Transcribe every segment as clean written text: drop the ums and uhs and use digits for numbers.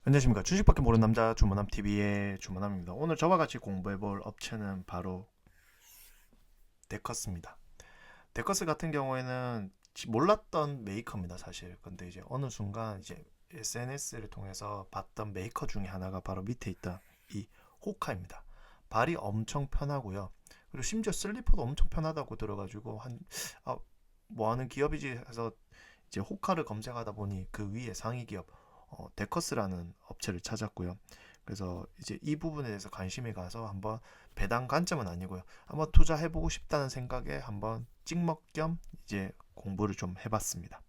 안녕하십니까. 주식밖에 모르는 남자 주문남 TV의 주문남입니다. 오늘 저와 같이 공부해볼 업체는 바로 데커스입니다. 데커스 같은 경우에는 몰랐던 메이커입니다, 사실. 근데 이제 어느 순간 이제 SNS를 통해서 봤던 메이커 중에 하나가 바로 밑에 있던 이 호카입니다. 발이 엄청 편하고요. 그리고 심지어 슬리퍼도 엄청 편하다고 들어가지고 아, 뭐 하는 기업이지 해서 이제 호카를 검색하다 보니 그 위에 상위 기업 데커스라는 업체를 찾았고요. 그래서 이제 이 부분에 대해서 관심이 가서 한번 배당 관점은 아니고요. 한번 투자해보고 싶다는 생각에 한번 찍먹 겸 이제 공부를 좀 해봤습니다.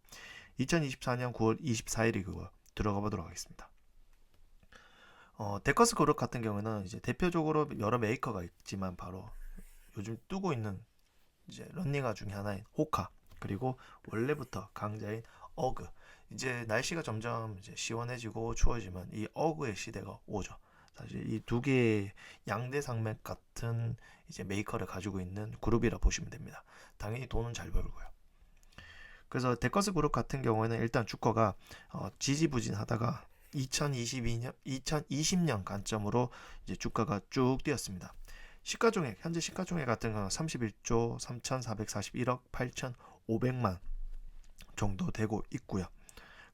2024년 9월 24일이 그거 들어가 보도록 하겠습니다. 데커스 그룹 같은 경우는 이제 대표적으로 여러 메이커가 있지만 바로 요즘 뜨고 있는 이제 런닝화 중에 하나인 호카, 그리고 원래부터 강자인 어그. 이제 날씨가 점점 이제 시원해지고 추워지면 이 어그의 시대가 오죠. 사실 이 두 개의 양대 산맥 같은 이제 메이커를 가지고 있는 그룹이라 보시면 됩니다. 당연히 돈은 잘 벌고요. 그래서 데커스 그룹 같은 경우에는 일단 주가가 지지부진하다가 2022년, 2020년 관점으로 이제 주가가 쭉 뛰었습니다. 시가총액, 현재 시가총액 같은 경우는 31조 3,441억 8,500만 정도 되고 있고요.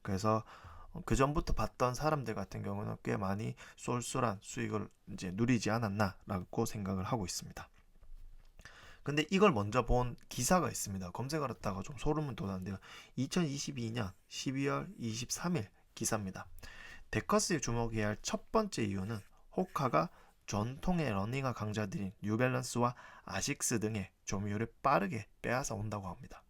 그래서 그 전부터 봤던 사람들 같은 경우는 꽤 많이 쏠쏠한 수익을 이제 누리지 않았나라고 생각을 하고 있습니다. 근데 이걸 먼저 본 기사가 있습니다. 검색을 했다가 좀 소름을 돋았는데요. 2022년 12월 23일 기사입니다. 데커스에 주목해야 할 첫 번째 이유는 호카가 전통의 러닝화 강자들인 뉴밸런스와 아식스 등의 점유율을 빠르게 빼앗아 온다고 합니다.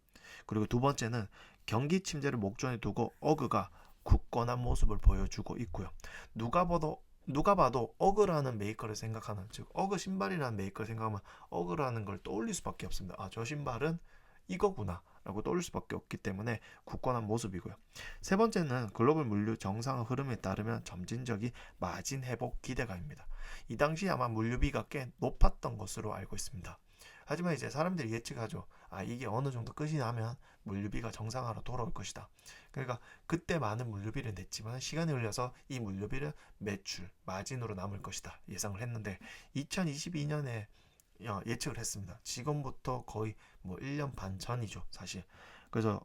그리고 두 번째는 경기 침체를 목전에 두고 어그가 굳건한 모습을 보여주고 있고요. 누가 봐도 어그라는 메이커를 생각하는, 즉 어그 신발이라는 메이커를 생각하면 어그라는 걸 떠올릴 수밖에 없습니다. 아, 저 신발은 이거구나 라고 떠올릴 수밖에 없기 때문에 굳건한 모습이고요. 세 번째는 글로벌 물류 정상 흐름에 따르면 점진적인 마진 회복 기대감입니다. 이 당시 아마 물류비가 꽤 높았던 것으로 알고 있습니다. 하지만 이제 사람들이 예측하죠. 아, 이게 어느 정도 끝이 나면 물류비가 정상화로 돌아올 것이다. 그러니까 그때 많은 물류비를 냈지만 시간이 흘려서 이 물류비를 매출, 마진으로 남을 것이다 예상을 했는데 2022년에 예측을 했습니다. 지금부터 거의 뭐 1년 반 전이죠, 사실. 그래서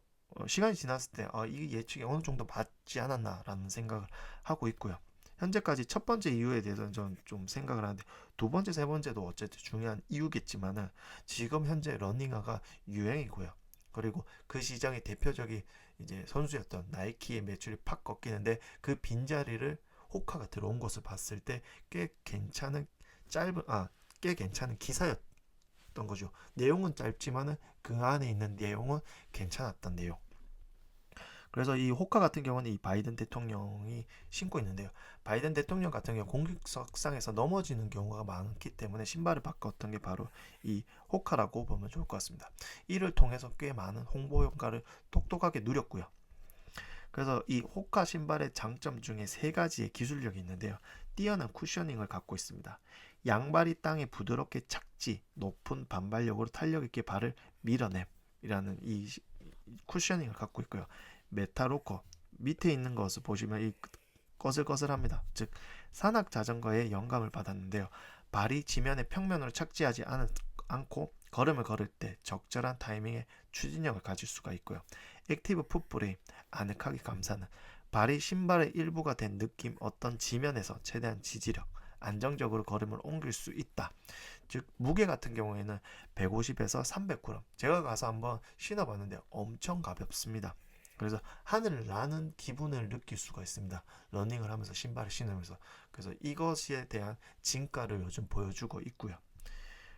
시간이 지났을 때 이 예측이 어느 정도 맞지 않았나라는 생각을 하고 있고요. 현재까지 첫 번째 이유에 대해서는 저는 좀 생각을 하는데 두 번째, 세 번째도 어쨌든 중요한 이유겠지만은 지금 현재 러닝화가 유행이고요. 그리고 그 시장의 대표적인 이제 선수였던 나이키의 매출이 팍 꺾이는데 그 빈자리를 호카가 들어온 것을 봤을 때 꽤 괜찮은 짧은 꽤 괜찮은 기사였던 거죠. 내용은 짧지만은 그 안에 있는 내용은 괜찮았던 내용. 그래서 이 호카 같은 경우는 이 바이든 대통령이 신고 있는데요. 바이든 대통령 같은 경우 공식석상에서 넘어지는 경우가 많기 때문에 신발을 바꿨던 게 바로 이 호카라고 보면 좋을 것 같습니다. 이를 통해서 꽤 많은 홍보 효과를 똑똑하게 누렸고요. 그래서 이 호카 신발의 장점 중에 세 가지의 기술력이 있는데요. 뛰어난 쿠셔닝을 갖고 있습니다. 양발이 땅에 부드럽게 착지, 높은 반발력으로 탄력 있게 발을 밀어냄이라는 이 쿠셔닝을 갖고 있고요. 메타로커 밑에 있는 것을 보시면 이 거슬거슬합니다. 즉 산악 자전거에 영감을 받았는데요. 발이 지면의 평면으로 착지하지 않고 걸음을 걸을 때 적절한 타이밍에 추진력을 가질 수가 있고요. 액티브 풋브레임 아늑하게 감싸는 발이 신발의 일부가 된 느낌, 어떤 지면에서 최대한 지지력 안정적으로 걸음을 옮길 수 있다. 즉 무게 같은 경우에는 150에서 300g. 제가 가서 한번 신어봤는데 엄청 가볍습니다. 그래서 하늘을 나는 기분을 느낄 수가 있습니다. 러닝을 하면서 신발을 신으면서. 그래서 이것에 대한 진가를 요즘 보여주고 있고요.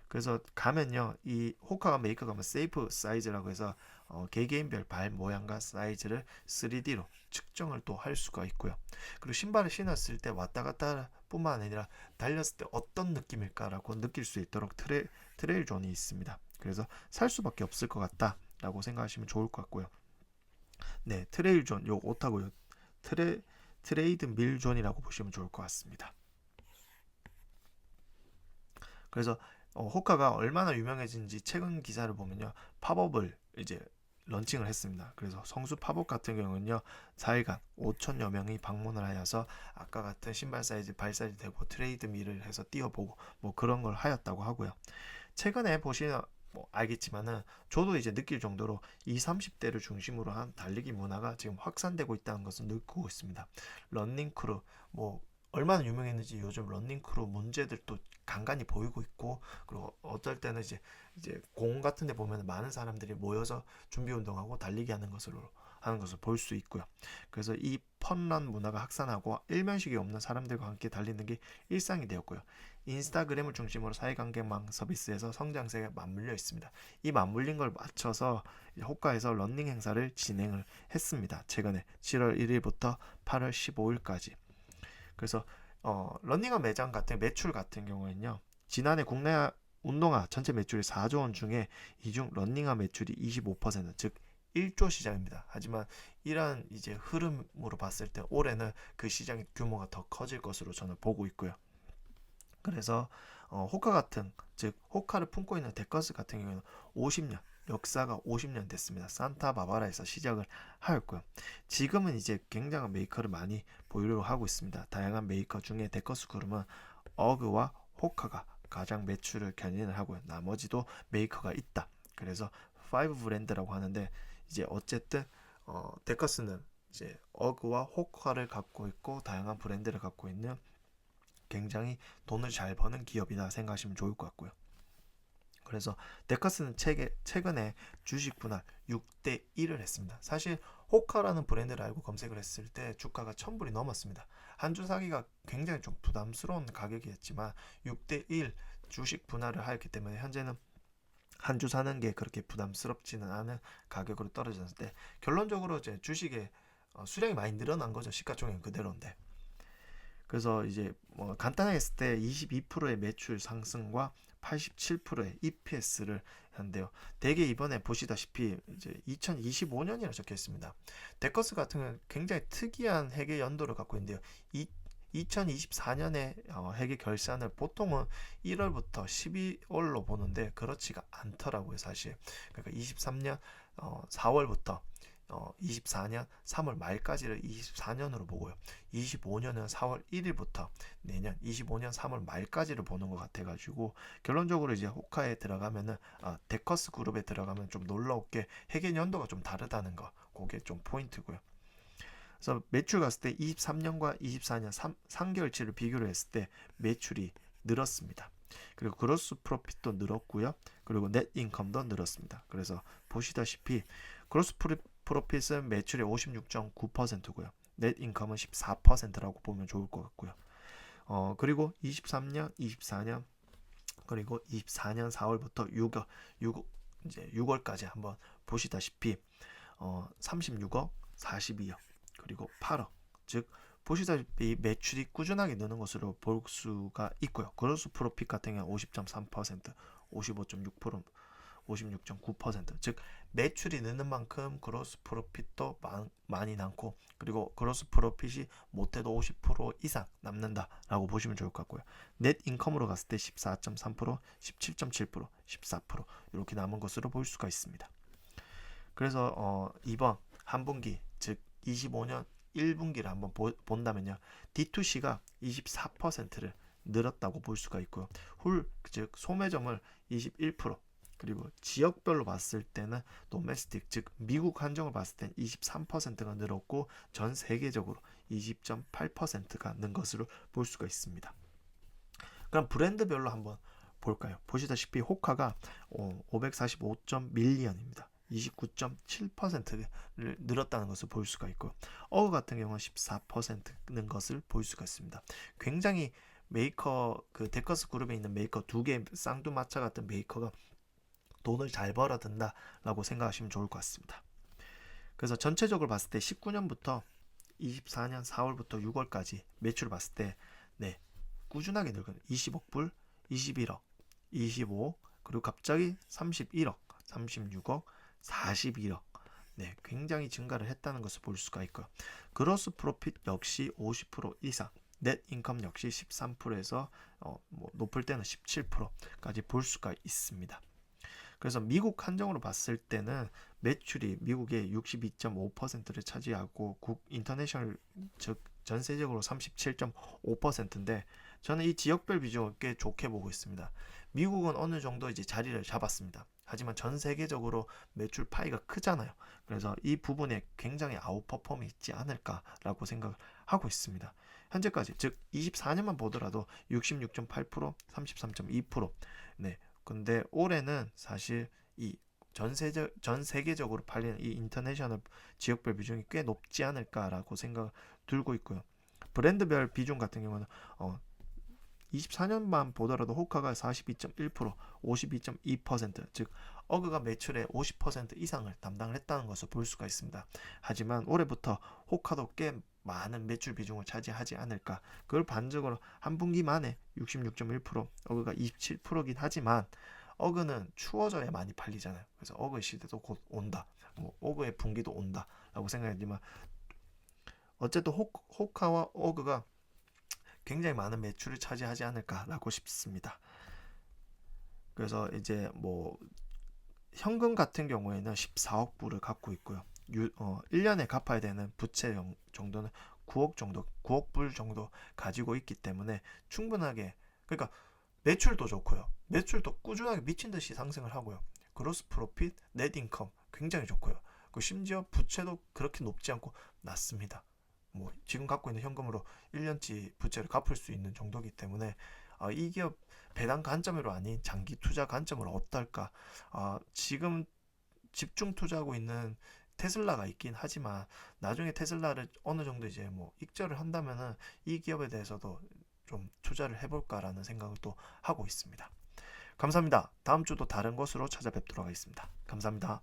그래서 가면요, 이 호카가 메이커 가면 세이프 사이즈라고 해서 개개인별 발 모양과 사이즈를 3D로 측정을 또 할 수가 있고요. 그리고 신발을 신었을 때 왔다 갔다 뿐만 아니라 달렸을 때 어떤 느낌일까라고 느낄 수 있도록 트레일 존이 있습니다. 그래서 살 수밖에 없을 것 같다라고 생각하시면 좋을 것 같고요. 네, 트레일 존, 요 오타고요. 트레이드 밀 존이라고 보시면 좋을 것 같습니다. 그래서 호카가 얼마나 유명해진지 최근 기사를 보면요, 팝업을 이제 런칭을 했습니다. 그래서 성수 팝업 같은 경우는요 4일간 5천여 명이 방문을 하여서 아까 같은 신발 사이즈, 발 사이즈 되고 트레이드 밀을 해서 뛰어보고 뭐 그런 걸 하였다고 하고요. 최근에 보시면 뭐 알겠지만은 저도 이제 느낄 정도로 20, 30대를 중심으로 한 달리기 문화가 지금 확산되고 있다는 것을 느끼고 있습니다. 런닝 크루 뭐 얼마나 유명했는지 요즘 런닝 크루 문제들도 간간히 보이고 있고, 그리고 어떨 때는 이제 공 같은 데 보면 많은 사람들이 모여서 준비 운동하고 달리기 하는 것을 볼 수 있고요. 그래서 이 펀런 문화가 확산하고 일면식이 없는 사람들과 함께 달리는 게 일상이 되었고요. 인스타그램을 중심으로 사회관계망 서비스에서 성장세가 맞물려 있습니다. 이 맞물린 걸 맞춰서 호카에서 런닝 행사를 진행을 했습니다. 최근에 7월 1일부터 8월 15일까지. 그래서 런닝화 매장 같은 매출 같은 경우에는요. 지난해 국내 운동화 전체 매출이 4조 원 중에 이 중 런닝화 매출이 25%, 즉 1조 시장입니다. 하지만 이러한 이제 흐름으로 봤을 때 올해는 그 시장의 규모가 더 커질 것으로 저는 보고 있고요. 그래서 호카 같은, 즉 호카를 품고 있는 데커스 같은 경우는 50년 역사가 50년 됐습니다. 산타바바라에서 시작을 하였고요. 지금은 이제 굉장한 메이커를 많이 보유를 하고 있습니다. 다양한 메이커 중에 데커스 그룹은 어그와 호카가 가장 매출을 견인을 하고요. 나머지도 메이커가 있다. 그래서 5 브랜드라고 하는데 이제 어쨌든 데커스는 이제 어그와 호카를 갖고 있고 다양한 브랜드를 갖고 있는 굉장히 돈을 잘 버는 기업이다 생각하시면 좋을 것 같고요. 그래서 데커스는 최근에 주식 분할 6대 1을 했습니다. 사실 호카라는 브랜드를 알고 검색을 했을 때 주가가 1000불이 넘었습니다. 한 주 사기가 굉장히 좀 부담스러운 가격이었지만 6대 1 주식 분할을 하였기 때문에 현재는 한 주 사는 게 그렇게 부담스럽지는 않은 가격으로 떨어졌을 때 결론적으로 이제 주식의 수량이 많이 늘어난 거죠. 시가총액 그대로인데. 그래서 이제 뭐 간단하게 했을 때 22%의 매출 상승과 87%의 EPS를 한데요. 대개 이번에 보시다시피 이제 2025년이라 적혀 있습니다. 데커스 같은 경우는 굉장히 특이한 회계 연도를 갖고 있는데요. 2024년에 회계 결산을 보통은 1월부터 12월로 보는데 그렇지가 않더라고요, 사실. 그러니까 23년 4월부터 24년 3월 말까지를 24년으로 보고요. 25년은 4월 1일부터 내년 25년 3월 말까지를 보는 것 같아가지고 결론적으로 이제 호카에 들어가면은 데커스 그룹에 들어가면 좀 놀라웠게 회계 연도가 좀 다르다는 거, 그게 좀 포인트고요. 그래서 매출 갔을 때 23년과 24년 3개월치를 비교를 했을 때 매출이 늘었습니다. 그리고 그로스 프로핏도 늘었고요. 그리고 넷 인컴도 늘었습니다. 그래서 보시다시피 그로스 프로핏은 매출의 56.9%고요. 넷 인컴은 14%라고 보면 좋을 것 같고요. 그리고 23년, 24년 그리고 24년 4월부터 6월까지 한번 보시다시피 36억, 42억, 그리고 8억, 즉 보시다시피 매출이 꾸준하게 느는 것으로 볼 수가 있고요. 그로스 프로핏 같은 경우는 50.3%, 55.6%, 56.9%, 즉 매출이 느는 만큼 그로스 프로핏도 많이 남고, 그리고 그로스 프로핏이 못해도 50% 이상 남는다라고 보시면 좋을 것 같고요. 넷 인컴으로 갔을 때 14.3%, 17.7%, 14% 이렇게 남은 것으로 볼 수가 있습니다. 그래서 이번 한 분기, 즉 25년 1분기를 한번 본다면요. D2C가 24%를 늘었다고 볼 수가 있고요. 즉 소매점을 21%, 그리고 지역별로 봤을 때는 도메스틱, 즉 미국 한정을 봤을 땐 23%가 늘었고 전 세계적으로 20.8%가 는 것으로 볼 수가 있습니다. 그럼 브랜드별로 한번 볼까요? 보시다시피 호카가 545.밀리언입니다. 29.7%를 늘었다는 것을 볼 수가 있고, 어그 같은 경우는 14%는 것을 볼 수가 있습니다. 굉장히 메이커, 그 데커스 그룹에 있는 메이커 두 개 쌍두마차 같은 메이커가 돈을 잘 벌어든다라고 생각하시면 좋을 것 같습니다. 그래서 전체적으로 봤을 때 19년부터 24년 4월부터 6월까지 매출을 봤을 때 꾸준하게 늘거든요. 20억 불, 21억, 25억, 그리고 갑자기 31억, 36억, 41억. 굉장히 증가를 했다는 것을 볼 수가 있고요. 그로스 프로핏 역시 50% 이상, 넷 인컴 역시 13%에서 높을 때는 17%까지 볼 수가 있습니다. 그래서 미국 한정으로 봤을 때는 매출이 미국의 62.5%를 차지하고 인터내셔널 즉 전세적으로 37.5%인데 저는 이 지역별 비중을 꽤 좋게 보고 있습니다. 미국은 어느 정도 이제 자리를 잡았습니다. 하지만 전 세계적으로 매출 파이가 크잖아요. 그래서 이 부분에 굉장히 아웃퍼폼이 있지 않을까라고 생각을 하고 있습니다. 현재까지 즉 24년만 보더라도 66.8%, 33.2%. 네. 근데 올해는 사실 이 전 세계적으로 팔리는 이 인터내셔널 지역별 비중이 꽤 높지 않을까라고 생각 들고 있고요. 브랜드별 비중 같은 경우는 24년만 보더라도 호카가 42.1%, 52.2%, 즉 어그가 매출의 50% 이상을 담당을 했다는 것을 볼 수가 있습니다. 하지만 올해부터 호카도 꽤 많은 매출 비중을 차지하지 않을까. 그걸 반적으로 한 분기 만에 66.1%, 어그가 27%긴 하지만 어그는 추워져야 많이 팔리잖아요. 그래서 어그의 시대도 곧 온다. 뭐 어그의 분기도 온다라고 생각하지만 어쨌든 호카와 어그가 굉장히 많은 매출을 차지하지 않을까라고 싶습니다. 그래서 이제 뭐 현금 같은 경우에는 14억 불을 갖고 있고요. 1년에 갚아야 되는 부채 정도는 9억 정도, 9억 불 정도 가지고 있기 때문에 충분하게 그러니까 매출도 좋고요. 매출도 꾸준하게 미친 듯이 상승을 하고요. 그로스 프로핏, 넷 인컴 굉장히 좋고요. 그 심지어 부채도 그렇게 높지 않고 낮습니다. 뭐 지금 갖고 있는 현금으로 1년치 부채를 갚을 수 있는 정도이기 때문에 이 기업 배당 관점으로 아닌 장기 투자 관점으로 어떨까? 지금 집중 투자하고 있는 테슬라가 있긴 하지만 나중에 테슬라를 어느 정도 이제 뭐 익절을 한다면은 이 기업에 대해서도 좀 투자를 해볼까라는 생각을 또 하고 있습니다. 감사합니다. 다음 주도 다른 것으로 찾아뵙도록 하겠습니다. 감사합니다.